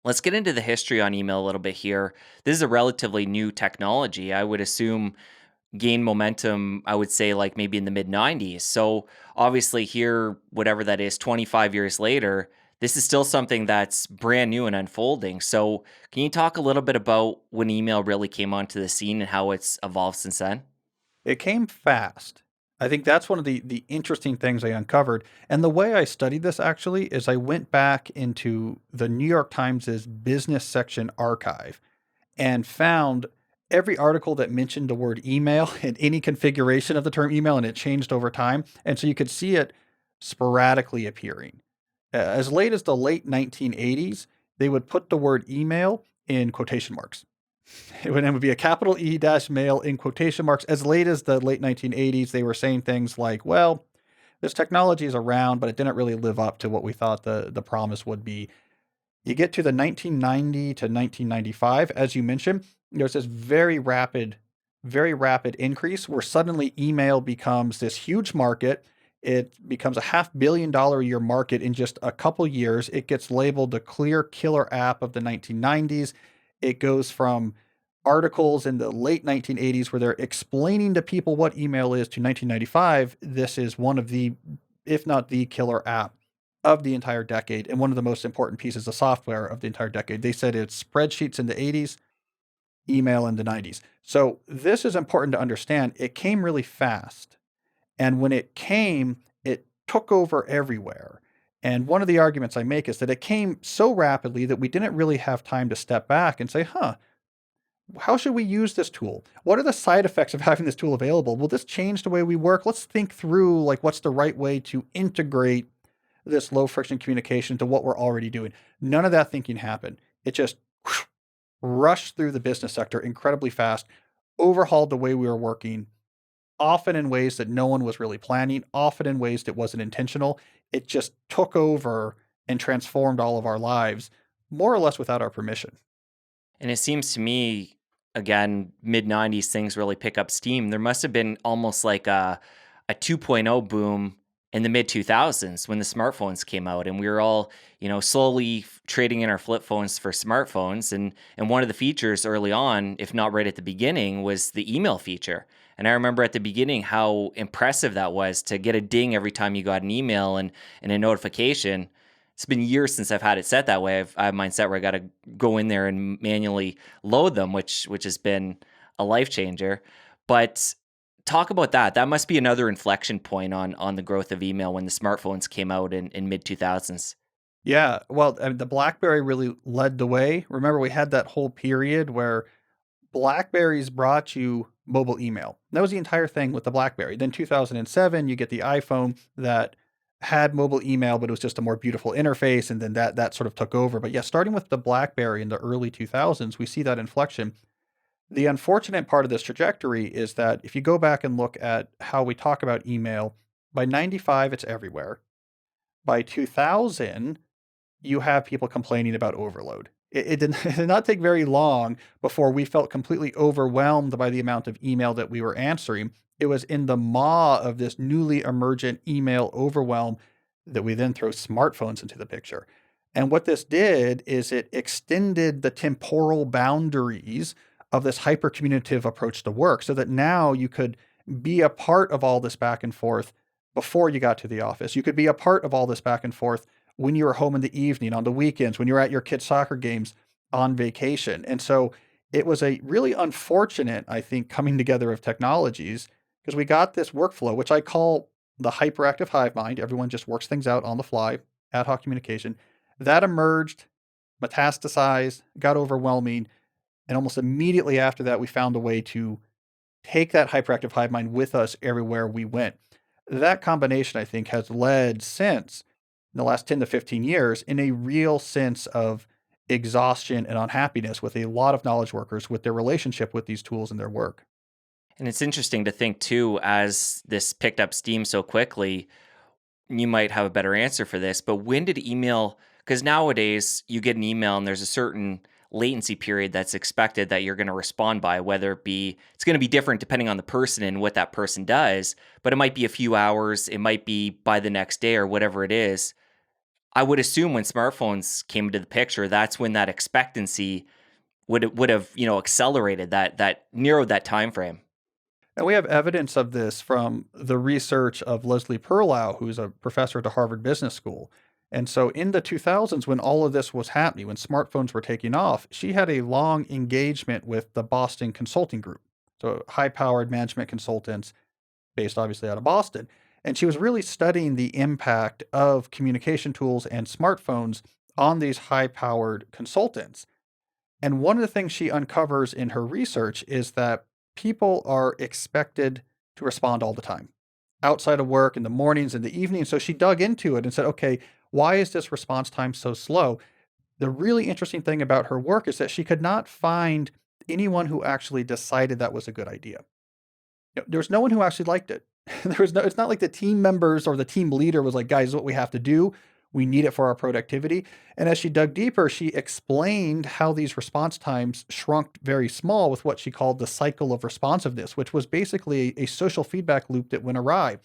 Let's get into the history on email a little bit here. This is a relatively new technology. I would assume gained momentum, I would say, like maybe in the mid 90s. So, obviously, here, whatever that is, 25 years later, this is still something that's brand new and unfolding. So, can you talk a little bit about when email really came onto the scene and how it's evolved since then? It came fast. I think that's one of the interesting things I uncovered. And the way I studied this actually is I went back into the New York Times's business section archive and found every article that mentioned the word email in any configuration of the term email, and it changed over time. And so you could see it sporadically appearing. As late as the late 1980s, they would put the word email in quotation marks. It would be a capital E dash mail in quotation marks. As late as the late 1980s, they were saying things like, well, this technology is around, but it didn't really live up to what we thought the promise would be. You get to the 1990 to 1995, as you mentioned, there's this very rapid increase where suddenly email becomes this huge market. It becomes a $500 million a year market in just a couple years. It gets labeled the clear killer app of the 1990s. It goes from articles in the late 1980s where they're explaining to people what email is to 1995. This is one of the, if not the killer app of the entire decade and one of the most important pieces of software of the entire decade. They said it's spreadsheets in the 80s, email in the 90s. So this is important to understand. It came really fast. And when it came, it took over everywhere. And one of the arguments I make is that it came so rapidly that we didn't really have time to step back and say, huh, how should we use this tool? What are the side effects of having this tool available? Will this change the way we work? Let's think through like what's the right way to integrate this low friction communication to what we're already doing. None of that thinking happened. It just rushed through the business sector incredibly fast, overhauled the way we were working, often in ways that no one was really planning, often in ways that wasn't intentional. It just took over and transformed all of our lives, more or less without our permission. And it seems to me, again, mid 90s, things really pick up steam. There must have been almost like a 2.0 boom in the mid 2000s when the smartphones came out and we were all, slowly trading in our flip phones for smartphones. And one of the features early on, if not right at the beginning, was the email feature. And I remember at the beginning how impressive that was to get a ding every time you got an email and a notification. It's been years since I've had it set that way. I have mine set where I got to go in there and manually load them, which has been a life changer. But talk about that. That must be another inflection point on the growth of email when the smartphones came out in mid 2000s. Yeah, well, the BlackBerry really led the way. Remember, we had that whole period where Blackberries brought you mobile email. That was the entire thing with the BlackBerry. Then 2007, you get the iPhone that had mobile email, but it was just a more beautiful interface, and then that sort of took over. But yeah, starting with the BlackBerry in the early 2000s, we see that inflection. The unfortunate part of this trajectory is that if you go back and look at how we talk about email, by 95, it's everywhere. By 2000, you have people complaining about overload. It did not take very long before we felt completely overwhelmed by the amount of email that we were answering. It was in the maw of this newly emergent email overwhelm that we then throw smartphones into the picture. And what this did is it extended the temporal boundaries of this hyper communicative approach to work so that now you could be a part of all this back and forth before you got to the office. You could be a part of all this back and forth when you were home in the evening, on the weekends, when you're at your kids' soccer games, on vacation. And so it was a really unfortunate, I think, coming together of technologies because we got this workflow, which I call the hyperactive hive mind. Everyone just works things out on the fly, ad hoc communication. That emerged, metastasized, got overwhelming. And almost immediately after that, we found a way to take that hyperactive hive mind with us everywhere we went. That combination, I think, has led since in the last 10 to 15 years in a real sense of exhaustion and unhappiness with a lot of knowledge workers with their relationship with these tools and their work. And it's interesting to think too, as this picked up steam so quickly, you might have a better answer for this, but when did email, because nowadays you get an email and there's a certain latency period that's expected that you're going to respond by, whether it be, it's going to be different depending on the person and what that person does, but it might be a few hours, it might be by the next day or whatever it is. I would assume when smartphones came into the picture, that's when that expectancy would have, accelerated that narrowed that time frame. And we have evidence of this from the research of Leslie Perlow, who's a professor at the Harvard Business School. And so in the 2000s, when all of this was happening, when smartphones were taking off, she had a long engagement with the Boston Consulting Group. So high powered management consultants based obviously out of Boston. And she was really studying the impact of communication tools and smartphones on these high powered consultants. And one of the things she uncovers in her research is that people are expected to respond all the time, outside of work, in the mornings and the evenings. So she dug into it and said, okay, why is this response time so slow? The really interesting thing about her work is that she could not find anyone who actually decided that was a good idea. There's no one who actually liked it. It's not like the team members or the team leader was like, guys, this is what we have to do. We need it for our productivity. And as she dug deeper, she explained how these response times shrunk very small with what she called the cycle of responsiveness, which was basically a social feedback loop that went awry.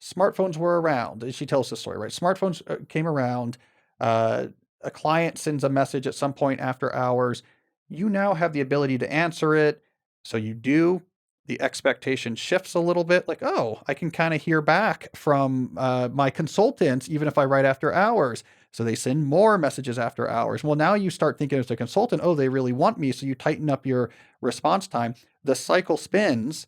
Smartphones were around. She tells the story, right? Smartphones came around. Uh, a client sends a message at some point after hours. You now have the ability to answer it. So you do. The expectation shifts a little bit, like, oh, I can kind of hear back from my consultants, even if I write after hours. So they send more messages after hours. Well, now you start thinking as a consultant, oh, they really want me. So you tighten up your response time. The cycle spins.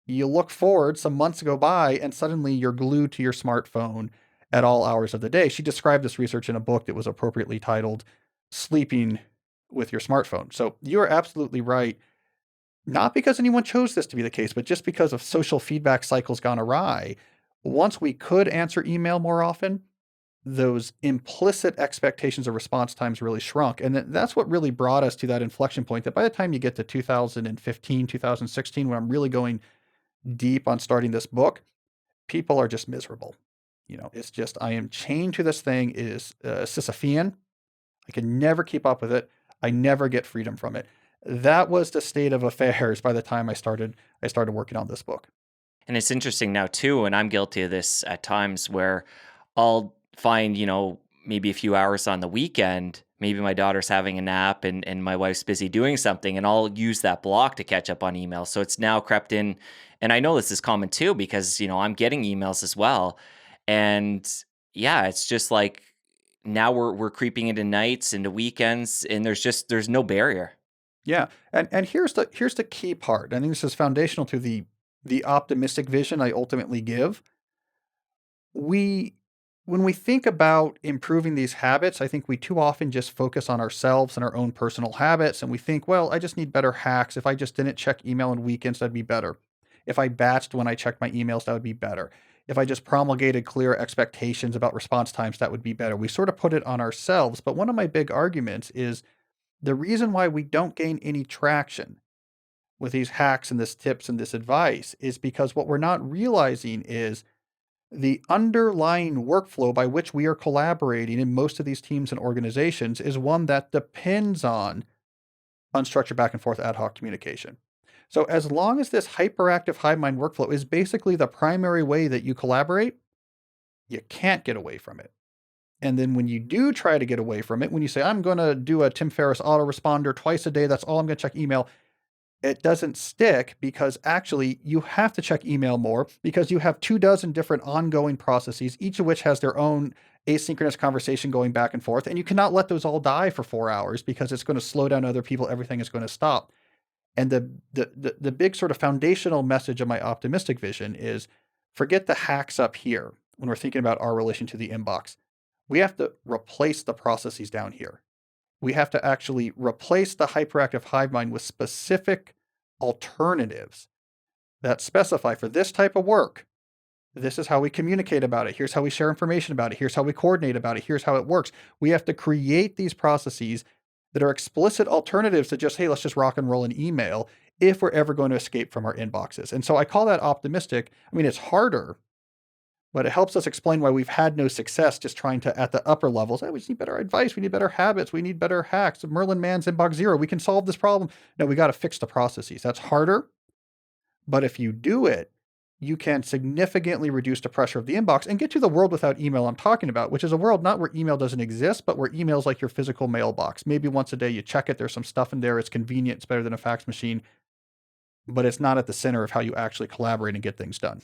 You look forward, some months go by, and suddenly you're glued to your smartphone at all hours of the day. She described this research in a book that was appropriately titled Sleeping with Your Smartphone. So you are absolutely right. Not because anyone chose this to be the case, but just because of social feedback cycles gone awry. Once we could answer email more often, those implicit expectations of response times really shrunk. And that's what really brought us to that inflection point that by the time you get to 2015, 2016, when I'm really going deep on starting this book, people are just miserable. It's just, I am chained to this thing. It is Sisyphean. I can never keep up with it. I never get freedom from it. That was the state of affairs by the time I started working on this book. And it's interesting now too, and I'm guilty of this at times where I'll find, maybe a few hours on the weekend, maybe my daughter's having a nap and my wife's busy doing something, and I'll use that block to catch up on emails. So it's now crept in. And I know this is common too, because, I'm getting emails as well. And yeah, it's just like now we're creeping into nights, into weekends, and there's no barrier. Yeah, and here's the key part. I think this is foundational to the optimistic vision I ultimately give. We When we think about improving these habits, I think we too often just focus on ourselves and our own personal habits, and we think, well, I just need better hacks. If I just didn't check email on weekends, that'd be better. If I batched when I checked my emails, that would be better. If I just promulgated clear expectations about response times, that would be better. We sort of put it on ourselves. But one of my big arguments is the reason why we don't gain any traction with these hacks and this tips and this advice is because what we're not realizing is the underlying workflow by which we are collaborating in most of these teams and organizations is one that depends on unstructured back and forth ad hoc communication. So as long as this hyperactive hive mind workflow is basically the primary way that you collaborate, you can't get away from it. And then when you do try to get away from it, when you say, I'm going to do a Tim Ferriss autoresponder twice a day, that's all I'm going to check email, it doesn't stick because actually you have to check email more because you have 24 different ongoing processes, each of which has their own asynchronous conversation going back and forth. And you cannot let those all die for 4 hours because it's going to slow down other people. Everything is going to stop. And the big sort of foundational message of my optimistic vision is forget the hacks up here when we're thinking about our relation to the inbox. We have to replace the processes down here. We have to actually replace the hyperactive hive mind with specific alternatives that specify for this type of work. This is how we communicate about it. Here's how we share information about it. Here's how we coordinate about it. Here's how it works. We have to create these processes that are explicit alternatives to just, hey, let's just rock and roll an email if we're ever going to escape from our inboxes. And so I call that optimistic. I mean, it's harder, but it helps us explain why we've had no success just trying to, at the upper levels, hey, we just need better advice. We need better habits. We need better hacks. Merlin Mann's inbox zero. We can solve this problem. No, we got to fix the processes. That's harder. But if you do it, you can significantly reduce the pressure of the inbox and get to the world without email I'm talking about, which is a world not where email doesn't exist, but where email is like your physical mailbox. Maybe once a day you check it, there's some stuff in there, it's convenient, it's better than a fax machine, but it's not at the center of how you actually collaborate and get things done.